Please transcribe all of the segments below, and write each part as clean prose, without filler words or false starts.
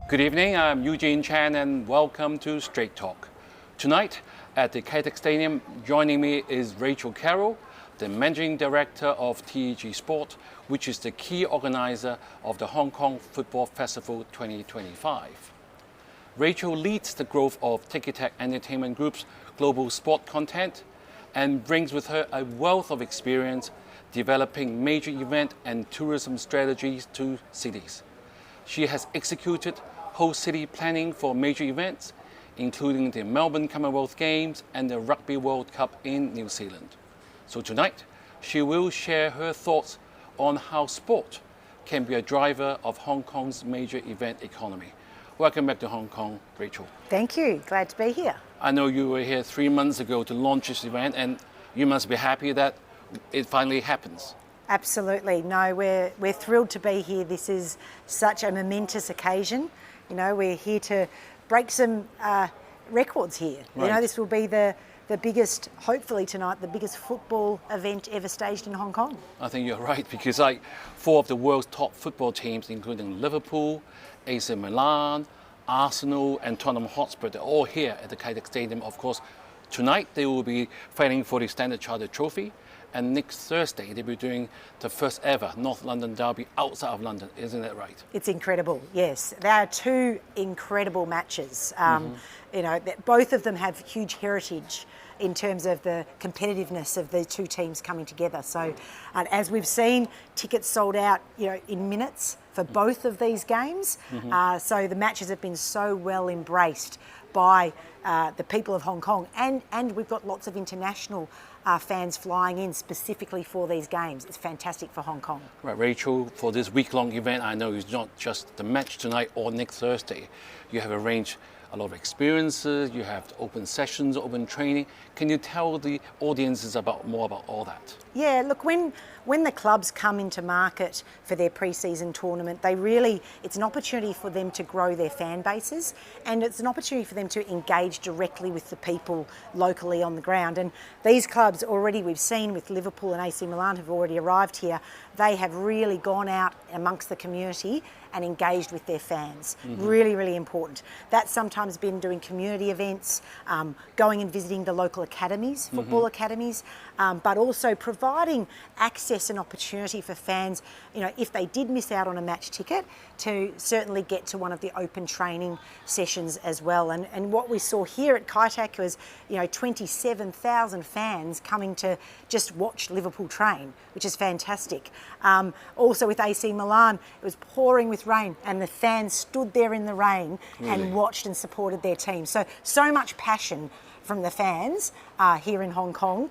Good evening, I'm Eugene Chan and welcome to Straight Talk. Tonight at the TEG Stadium, joining me is Rachael Carroll, the Managing Director of TEG Sport, which is the key organizer of the Hong Kong Football Festival 2025. Rachael leads the growth of Ticketek Entertainment Group's global sport content and brings with her a wealth of experience developing major event and tourism strategies to cities. She has executed host city planning for major events, including the Melbourne Commonwealth Games and the Rugby World Cup in New Zealand. So tonight, she will share her thoughts on how sport can be a driver of Hong Kong's major event economy. Welcome back to Hong Kong, Rachael. Thank you, glad to be here. I know you were here 3 months ago to launch this event, and you must be happy that it finally happens. Absolutely, no, we're thrilled to be here. This is such a momentous occasion. You know, we're here to break some records here. Right. You know, this will be the biggest, hopefully tonight, the biggest football event ever staged in Hong Kong. I think you're right, because like 4 of the world's top football teams, including Liverpool, AC Milan, Arsenal and Tottenham Hotspur, they're all here at the TEG Stadium. Of course, tonight they will be fighting for the Standard Chartered Trophy, and next Thursday they'll be doing the first ever North London derby outside of London. Isn't that right? It's incredible, yes. There are 2 incredible matches. You know, both of them have huge heritage in terms of the competitiveness of the 2 teams coming together. So, as we've seen, tickets sold out, you know, in minutes for both of these games. So the matches have been so well embraced by the people of Hong Kong, and we've got lots of international fans flying in specifically for these games. It's fantastic for Hong Kong. Right, Rachael, for this week-long event, I know it's not just the match tonight or next Thursday. You have arranged a lot of experiences, you have open sessions, open training. Can you tell the audiences more about all that? Yeah, look, when the clubs come into market for their pre-season tournament, it's an opportunity for them to grow their fan bases, and it's an opportunity for them to engage directly with the people locally on the ground. And these clubs already, we've seen with Liverpool and AC Milan have already arrived here, they have really gone out amongst the community and engaged with their fans. Really, really important. That's sometimes been doing community events, going and visiting the local academies, football academies, but also providing access and opportunity for fans, you know, if they did miss out on a match ticket, to certainly get to one of the open training sessions as well. And what we saw here at TEG was, you know, 27,000 fans coming to just watch Liverpool train, which is fantastic. Also with AC Milan, it was pouring with rain, and the fans stood there in the rain and watched and supported their team. So much passion from the fans here in Hong Kong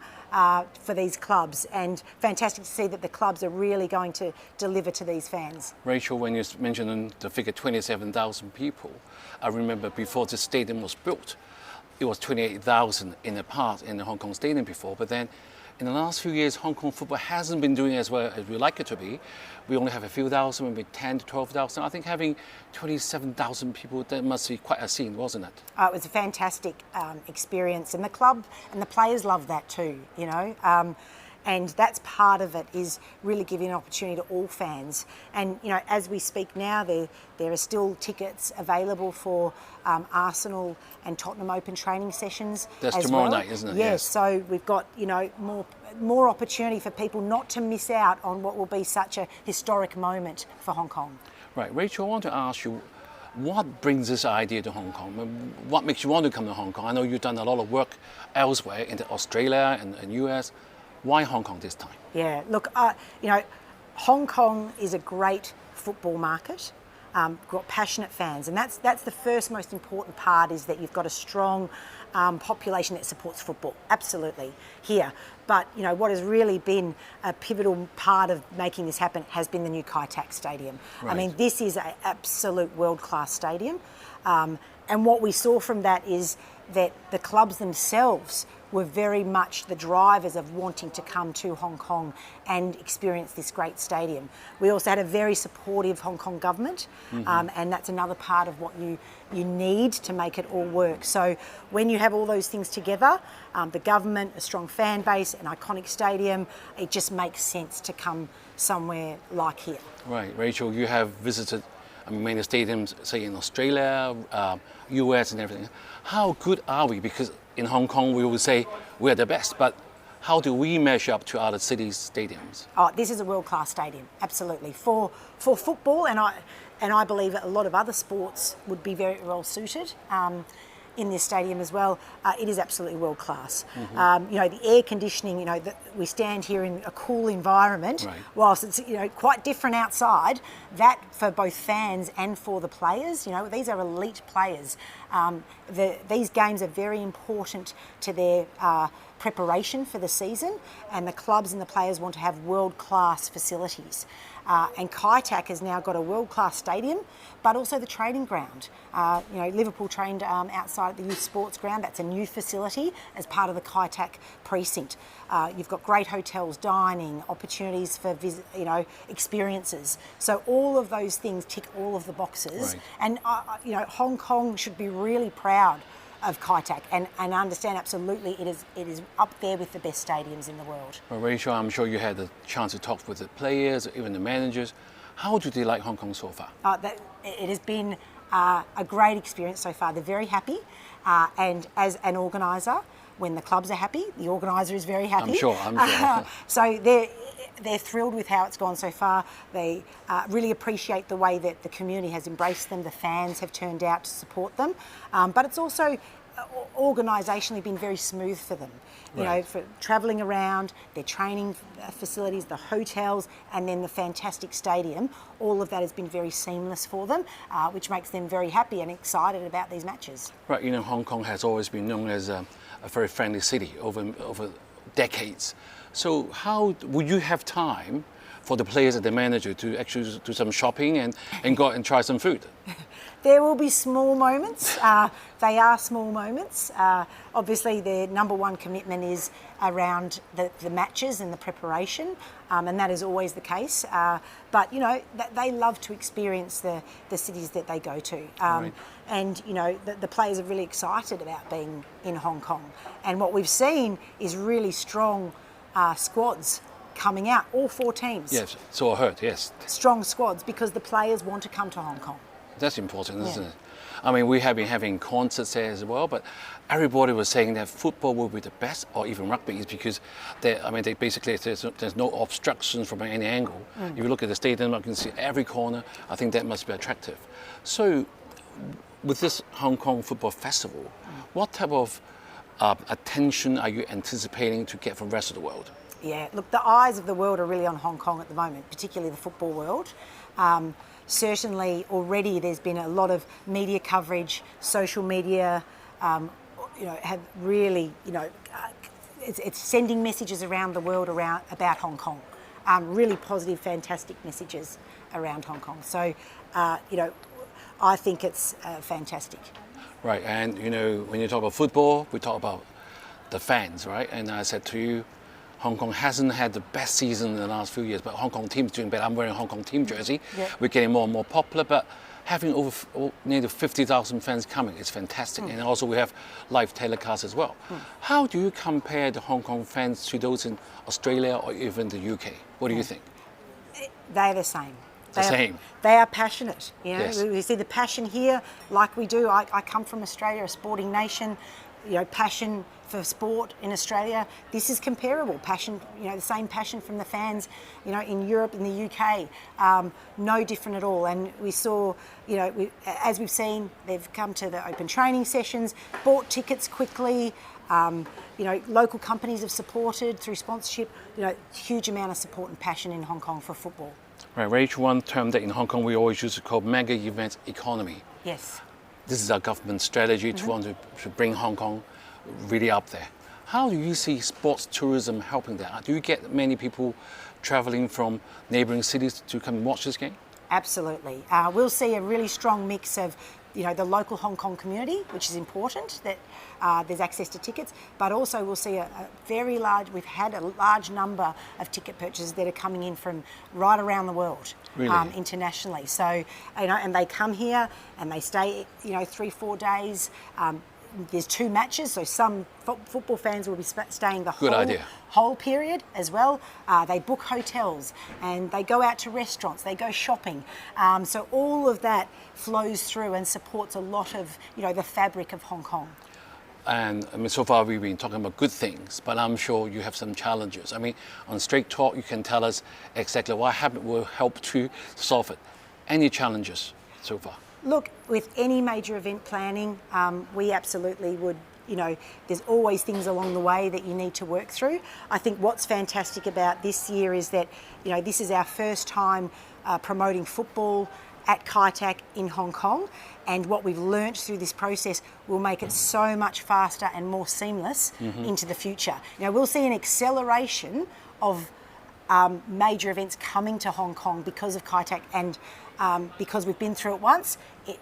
for these clubs, and fantastic to see that the clubs are really going to deliver to these fans. Rachael, when you mentioned the figure 27,000 people, I remember before the stadium was built, it was 28,000 in the past in the Hong Kong Stadium before, but then in the last few years, Hong Kong football hasn't been doing as well as we like it to be. We only have a few thousand, maybe 10 to 12,000. I think having 27,000 people, that must be quite a scene, wasn't it? It was a fantastic experience, and the club and the players loved that too, you know. And that's part of it, is really giving an opportunity to all fans. And, you know, as we speak now, there are still tickets available for Arsenal and Tottenham open training sessions. That's as tomorrow well. night, isn't it? Yes, so we've got, you know, more opportunity for people not to miss out on what will be such a historic moment for Hong Kong. Right, Rachael, I want to ask you, what brings this idea to Hong Kong? What makes you want to come to Hong Kong? I know you've done a lot of work elsewhere in Australia and US. Why Hong Kong this time? Yeah, look, you know, Hong Kong is a great football market. Got passionate fans, and that's the first most important part, is that you've got a strong population that supports football, absolutely, here. But, you know, what has really been a pivotal part of making this happen has been the new TEG Stadium. Right. I mean, this is an absolute world-class stadium, and what we saw from that is that the clubs themselves were very much the drivers of wanting to come to Hong Kong and experience this great stadium. We also had a very supportive Hong Kong government, and that's another part of what you need to make it all work. So when you have all those things together, the government, a strong fan base, an iconic stadium, it just makes sense to come somewhere like here. Right, Rachael, you have visited I mean, many stadiums, say in Australia, US and everything. How good are we? Because in Hong Kong, we will say we're the best, but how do we measure up to other cities' stadiums? Oh, this is a world-class stadium, absolutely. For football, and I believe that a lot of other sports would be very well suited in this stadium as well. It is absolutely world-class. The air conditioning, we stand here in a cool environment, right, whilst it's quite different outside. That for both fans and for the players, these are elite players. These games are very important to their preparation for the season, and the clubs and the players want to have world-class facilities. And Kai Tak has now got a world-class stadium, but also the training ground. Liverpool trained outside at the youth sports ground. That's a new facility as part of the Kai Tak precinct. You've got great hotels, dining, opportunities for experiences. So all of those things tick all of the boxes. Right. And Hong Kong should be really proud of Kai Tak and understand absolutely it is up there with the best stadiums in the world. Well, Rachael, I'm sure you had the chance to talk with the players, even the managers. How do they like Hong Kong so far? It has been a great experience so far. They're very happy, and as an organiser, when the clubs are happy, the organiser is very happy. I'm sure. So they're thrilled with how it's gone so far. They really appreciate the way that the community has embraced them. The fans have turned out to support them. But it's also organisationally been very smooth for them. For travelling around, their training facilities, the hotels, and then the fantastic stadium. All of that has been very seamless for them, which makes them very happy and excited about these matches. Right, Hong Kong has always been known as a very friendly city over decades. So how would you have time for the players and the manager to actually do some shopping and go out and try some food? There will be small moments. They are small moments. Obviously, their number one commitment is around the matches and the preparation, and that is always the case. But, they love to experience the cities that they go to. Right. And, the players are really excited about being in Hong Kong. And what we've seen is really strong squads coming out, all four teams. Yes, so I heard, yes. Strong squads because the players want to come to Hong Kong. That's important, isn't it? I mean, we have been having concerts there as well, but everybody was saying that football will be the best, or even rugby, is because they basically there's no obstructions from any angle. If you look at the stadium, you can see every corner. I think that must be attractive. So, with this Hong Kong Football Festival, what type of attention are you anticipating to get from the rest of the world? Yeah, look, the eyes of the world are really on Hong Kong at the moment, particularly the football world. Certainly, already there's been a lot of media coverage. Social media, have really, it's sending messages around the world about Hong Kong. Really positive, fantastic messages around Hong Kong. So, I think it's fantastic. Right, and when you talk about football, we talk about the fans, right? And I said to you, Hong Kong hasn't had the best season in the last few years, but Hong Kong team's doing better. I'm wearing a Hong Kong team jersey. Yep. We're getting more and more popular, but having nearly 50,000 fans coming is fantastic. And also we have live telecasts as well. How do you compare the Hong Kong fans to those in Australia or even the UK? What do you think? They're the same. They are passionate. Yes. We see the passion here like we do. I come from Australia, a sporting nation. Passion for sport in Australia. This is comparable. Passion, the same passion from the fans, in Europe, in the UK. No different at all. And we saw, as we've seen, they've come to the open training sessions, bought tickets quickly. Local companies have supported through sponsorship. Huge amount of support and passion in Hong Kong for football. Right, Rach, one term that in Hong Kong we always use to call mega events economy. Yes. This is our government strategy to want to bring Hong Kong really up there. How do you see sports tourism helping that? Do you get many people travelling from neighbouring cities to come and watch this game? Absolutely. We'll see a really strong mix of the local Hong Kong community, which is important, that there's access to tickets, but also we'll see we've had a large number of ticket purchases that are coming in from right around the world, really? Internationally. So, and they come here and they stay, 3-4 days. there's 2 matches, so some football fans will be staying the whole period as well. They book hotels and they go out to restaurants, they go shopping. So all of that flows through and supports a lot of, the fabric of Hong Kong. And I mean, so far we've been talking about good things, but I'm sure you have some challenges. I mean, on Straight Talk, you can tell us exactly what happened will help to solve it. Any challenges so far? Look, with any major event planning, we absolutely would, there's always things along the way that you need to work through. I think what's fantastic about this year is that, this is our first time promoting football at Kai Tak in Hong Kong, and what we've learnt through this process will make it so much faster and more seamless into the future. Now, we'll see an acceleration of major events coming to Hong Kong because of Kai Tak, and because we've been through it once,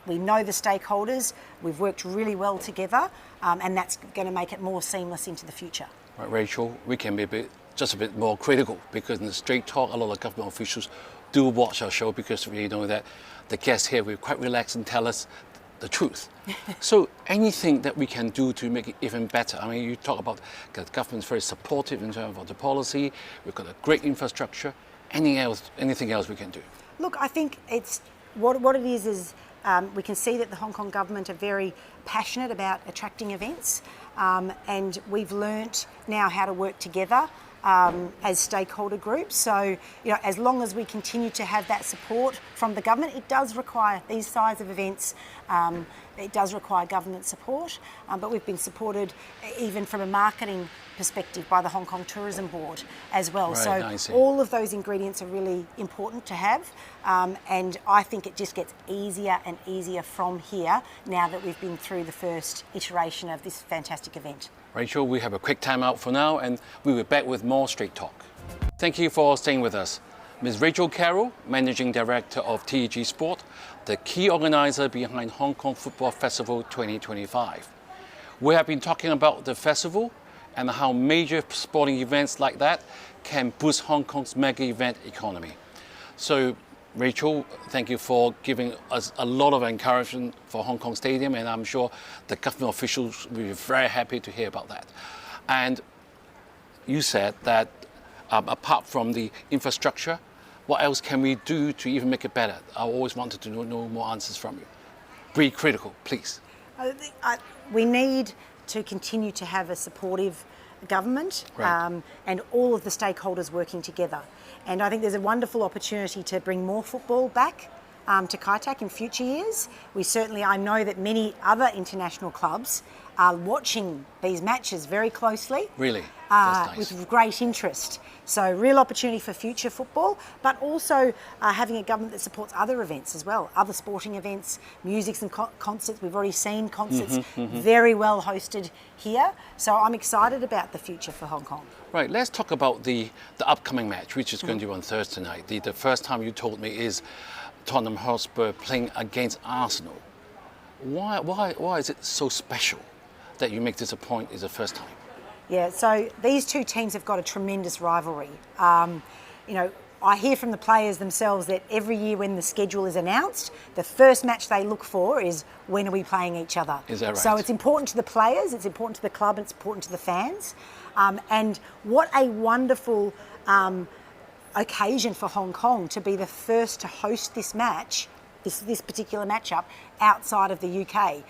we know the stakeholders, we've worked really well together, and that's going to make it more seamless into the future. Right, Rachel, we can be just a bit more critical, because in the Straight Talk, a lot of government officials do watch our show because we know that the guests here will quite relax and tell us the truth. So anything that we can do to make it even better? I mean, you talk about the government's very supportive in terms of the policy, we've got a great infrastructure. Anything else we can do? Look, I think it's what it is we can see that the Hong Kong government are very passionate about attracting events, and we've learnt now how to work together as stakeholder groups. So, as long as we continue to have that support from the government, it does require these size of events. It does require government support, but we've been supported even from a marketing perspective by the Hong Kong Tourism Board as well. Right, so all of those ingredients are really important to have, and I think it just gets easier and easier from here now that we've been through the first iteration of this fantastic event. Rachel, we have a quick time out for now, and we'll be back with more Straight Talk. Thank you for staying with us. Ms. Rachael Carroll, Managing Director of TEG Sport, the key organizer behind Hong Kong Football Festival 2025. We have been talking about the festival and how major sporting events like that can boost Hong Kong's mega event economy. So, Rachel, thank you for giving us a lot of encouragement for Hong Kong Stadium, and I'm sure the government officials will be very happy to hear about that. And you said that apart from the infrastructure, what else can we do to even make it better? I always wanted to know more answers from you. Be critical, please. We need to continue to have a supportive government, right, and all of the stakeholders working together. And I think there's a wonderful opportunity to bring more football back to Kai Tak in future years. I know that many other international clubs are watching these matches very closely. Really? That's nice. With great interest. So real opportunity for future football, but also having a government that supports other events as well, other sporting events, musics and concerts. We've already seen concerts very well hosted here. So I'm excited about the future for Hong Kong. Right, let's talk about the upcoming match, which is going to be on Thursday night. The first time you told me is Tottenham Hotspur playing against Arsenal. Why is it so special that you make this a point is the first time? Yeah, so these two teams have got a tremendous rivalry. I hear from the players themselves that every year when the schedule is announced, the first match they look for is when are we playing each other. Is that right? So it's important to the players, it's important to the club, and it's important to the fans. And what a wonderful occasion for Hong Kong to be the first to host this match, this particular matchup, outside of the UK.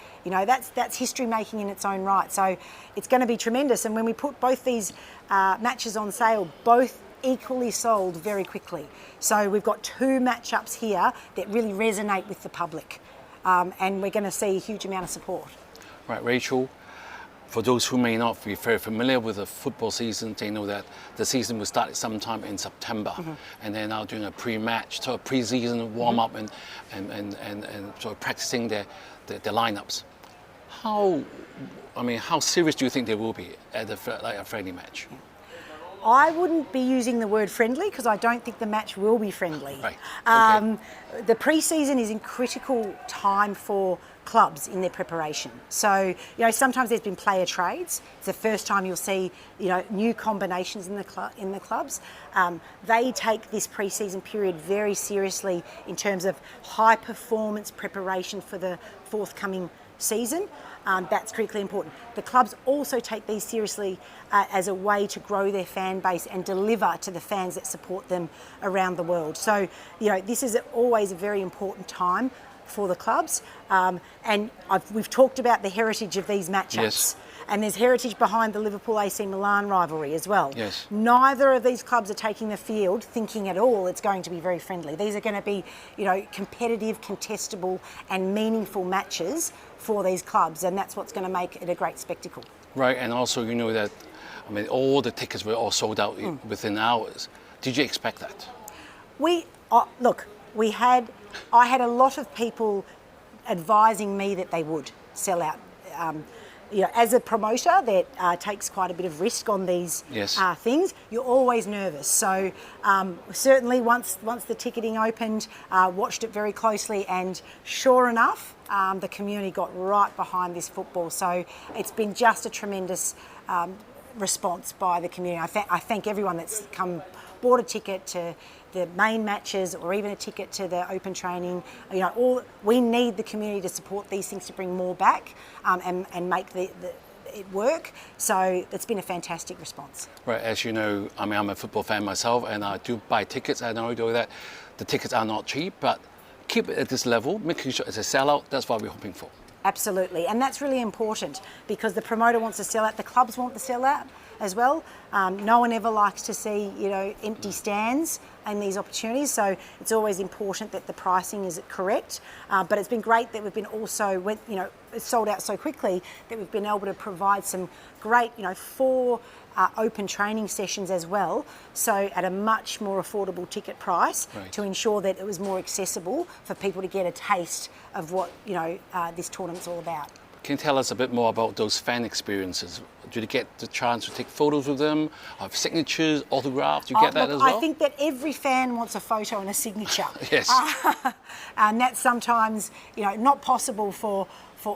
That's history making in its own right. So it's going to be tremendous. And when we put both these matches on sale, both equally sold very quickly. So we've got two matchups here that really resonate with the public. And we're going to see a huge amount of support. Right, Rachel, for those who may not be very familiar with the football season, they know that the season will start sometime in September, and they're now doing a pre-match, so a pre-season warm-up and sort of practicing their lineups. How serious do you think they will be at a friendly match? I wouldn't be using the word friendly because I don't think the match will be friendly. Right. Okay. The pre-season is in critical time for clubs in their preparation. So, sometimes there's been player trades. It's the first time you'll see, new combinations in the clubs. They take this pre-season period very seriously in terms of high performance preparation for the forthcoming season. That's critically important. The clubs also take these seriously as a way to grow their fan base and deliver to the fans that support them around the world. So, this is always a very important time for the clubs. And we've talked about the heritage of these matchups. Yes. And there's heritage behind the Liverpool AC Milan rivalry as well. Yes. Neither of these clubs are taking the field thinking at all it's going to be very friendly. These are going to be, competitive, contestable and meaningful matches for these clubs, and that's what's going to make it a great spectacle. Right, and also that, all the tickets were all sold out within hours. Did you expect that? I had a lot of people advising me that they would sell out. As a promoter that takes quite a bit of risk on these things, you're always nervous. So certainly once the ticketing opened, watched it very closely, and sure enough, the community got right behind this football. So it's been just a tremendous response by the community. I thank everyone that's bought a ticket to the main matches or even a ticket to the open training. We need the community to support these things to bring more back and make it work. So it's been a fantastic response. Right, as you know, I'm a football fan myself, and I do buy tickets. I know that the tickets are not cheap, but keep it at this level, making sure it's a sellout. That's what we're hoping for. Absolutely, and that's really important because the promoter wants to sell out, the clubs want to sell out as well. No one ever likes to see, empty stands in these opportunities, so it's always important that the pricing is correct. But it's been great that we've been also, it's sold out so quickly that we've been able to provide some great, 4 open training sessions as well, so at a much more affordable ticket price to ensure that it was more accessible for people to get a taste of what this tournament's all about. Can you tell us a bit more about those fan experiences? Do you get the chance to take photos with them, have signatures, autographs? Do you get that as well? I think that every fan wants a photo and a signature. Yes. And that's sometimes not possible for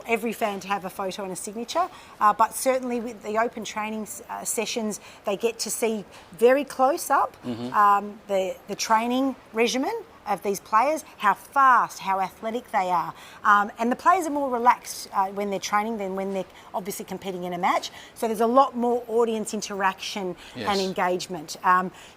every fan to have a photo and a signature, but certainly with the open training sessions, they get to see very close up the training regimen of these players, how fast, how athletic they are. And the players are more relaxed when they're training than when they're obviously competing in a match. So there's a lot more audience interaction and engagement.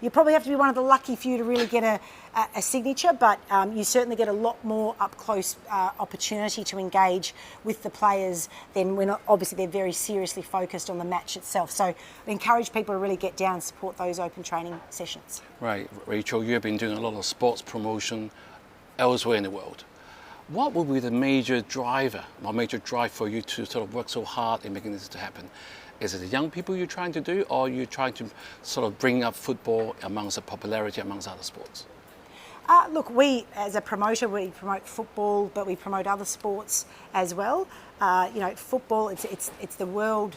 You probably have to be one of the lucky few to really get a signature, but you certainly get a lot more up-close opportunity to engage with the players than when obviously they're very seriously focused on the match itself. So we encourage people to really get down and support those open training sessions. Right, Rachel, you have been doing a lot of sports promotion elsewhere in the world. What would be the major drive for you to sort of work so hard in making this to happen? Is it the young people you're trying to do, or you're trying to sort of bring up football amongst the popularity amongst other sports? Look, we as a promoter, we promote football, but we promote other sports as well. Football, it's the world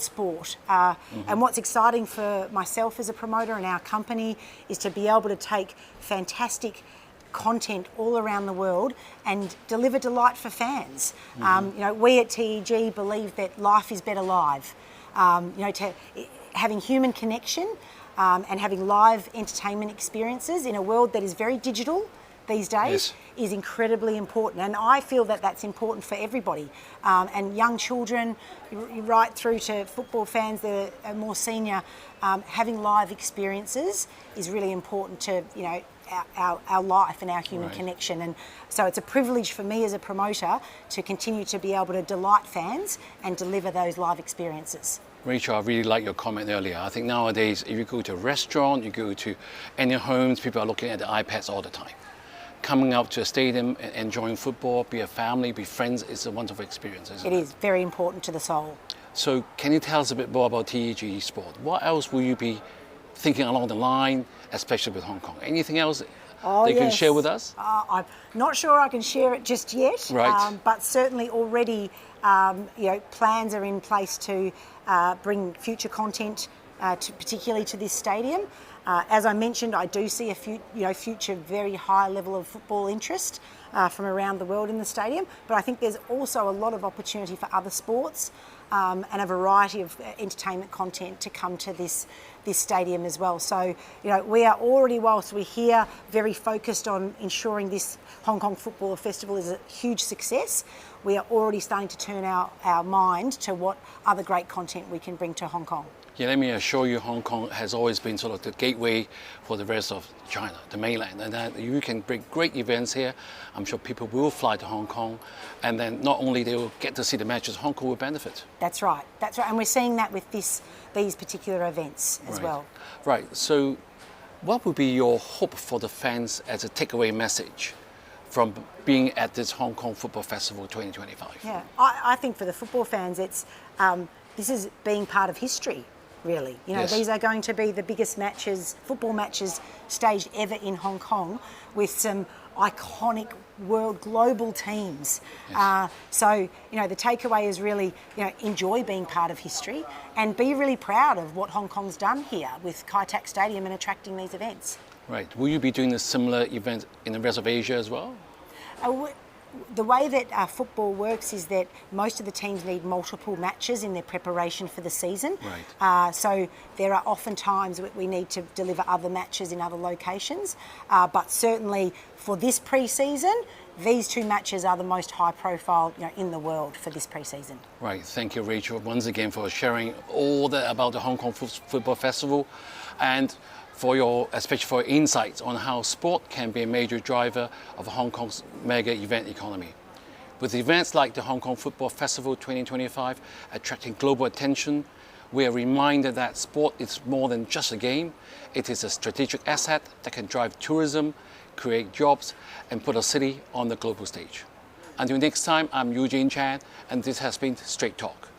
sport. And what's exciting for myself as a promoter and our company is to be able to take fantastic content all around the world and deliver delight for fans. We at TEG believe that life is better live. Having human connection and having live entertainment experiences in a world that is very digital these days is incredibly important, and I feel that that's important for everybody, and young children right through to football fans that are more senior. Having live experiences is really important to our life and our human connection, and so it's a privilege for me as a promoter to continue to be able to delight fans and deliver those live experiences. Rachel, I really like your comment earlier. I think nowadays, if you go to a restaurant, you go to any homes, people are looking at the iPads all the time. Coming out to a stadium and enjoying football, be a family, be friends, is a wonderful experience, isn't it? It is very important to the soul. So can you tell us a bit more about TEG Sport? What else will you be thinking along the line, especially with Hong Kong? Anything else that you can share with us? I'm not sure I can share it just yet, but certainly already plans are in place to bring future content, particularly to this stadium. As I mentioned, I do see a future very high level of football interest from around the world in the stadium, but I think there's also a lot of opportunity for other sports and a variety of entertainment content to come to this stadium as well. So, we are already, whilst we're here, very focused on ensuring this Hong Kong Football Festival is a huge success. we are already starting to turn our mind to what other great content we can bring to Hong Kong. Yeah, let me assure you, Hong Kong has always been sort of the gateway for the rest of China, the mainland. And that you can bring great events here. I'm sure people will fly to Hong Kong. And then not only they will get to see the matches, Hong Kong will benefit. That's right. That's right. And we're seeing that with these particular events as well. Right. So what would be your hope for the fans as a takeaway message from being at this Hong Kong Football Festival 2025? Yeah, I think for the football fans, it's this is being part of history. Really, These are going to be the biggest football matches staged ever in Hong Kong, with some iconic global teams. Yes. So the takeaway is really, enjoy being part of history and be really proud of what Hong Kong's done here with Kai Tak Stadium and attracting these events. Right. Will you be doing a similar event in the rest of Asia as well? The way that football works is that most of the teams need multiple matches in their preparation for the season. Right. So there are often times we need to deliver other matches in other locations. But certainly for this pre-season, these two matches are the most high profile in the world for this pre-season. Right. Thank you, Rachel, once again for sharing all about the Hong Kong Football Festival, and especially for your insights on how sport can be a major driver of Hong Kong's mega event economy. With events like the Hong Kong Football Festival 2025 attracting global attention, we are reminded that sport is more than just a game. It is a strategic asset that can drive tourism, create jobs, and put a city on the global stage. Until next time, I'm Eugene Chan, and this has been Straight Talk.